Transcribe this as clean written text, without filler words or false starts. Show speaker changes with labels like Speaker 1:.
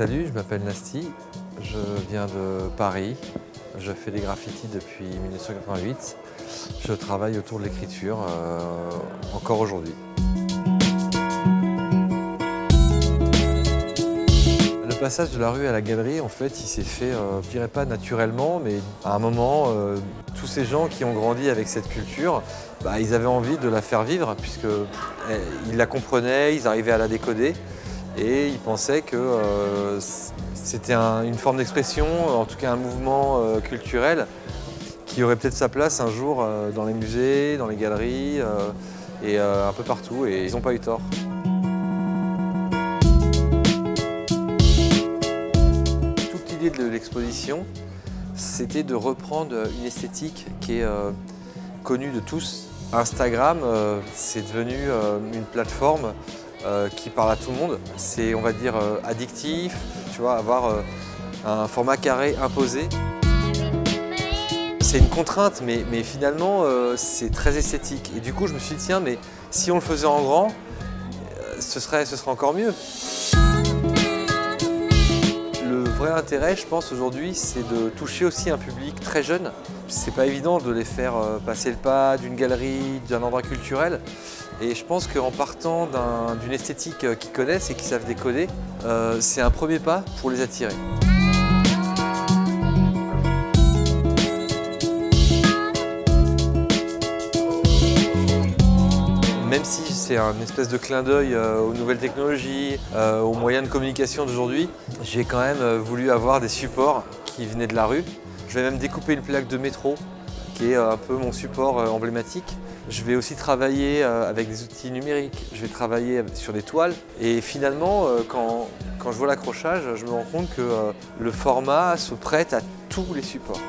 Speaker 1: Salut, je m'appelle Nasty, je viens de Paris, je fais des graffitis depuis 1988. Je travaille autour de l'écriture encore aujourd'hui. Le passage de la rue à la galerie, en fait, il s'est fait, je dirais pas naturellement, mais à un moment, tous ces gens qui ont grandi avec cette culture, ils avaient envie de la faire vivre, puisqu'ils la comprenaient, ils arrivaient à la décoder. Et ils pensaient que c'était une forme d'expression, en tout cas un mouvement culturel qui aurait peut-être sa place un jour dans les musées, dans les galeries et un peu partout, et ils n'ont pas eu tort. Toute l'idée de l'exposition, c'était de reprendre une esthétique qui est connue de tous. Instagram, c'est devenu une plateforme qui parle à tout le monde. C'est, on va dire, addictif, tu vois, avoir un format carré imposé. C'est une contrainte, mais finalement, c'est très esthétique. Et du coup, je me suis dit, tiens, mais si on le faisait en grand, ce serait encore mieux. Le vrai intérêt, je pense, aujourd'hui, c'est de toucher aussi un public très jeune. C'est pas évident de les faire passer le pas d'une galerie, d'un endroit culturel. Et je pense qu'en partant d'une esthétique qu'ils connaissent et qu'ils savent décoder, c'est un premier pas pour les attirer. Même si c'est un espèce de clin d'œil aux nouvelles technologies, aux moyens de communication d'aujourd'hui, j'ai quand même voulu avoir des supports qui venaient de la rue. Je vais même découper une plaque de métro, qui est un peu mon support emblématique. Je vais aussi travailler avec des outils numériques, je vais travailler sur des toiles. Et finalement, quand je vois l'accrochage, je me rends compte que le format se prête à tous les supports.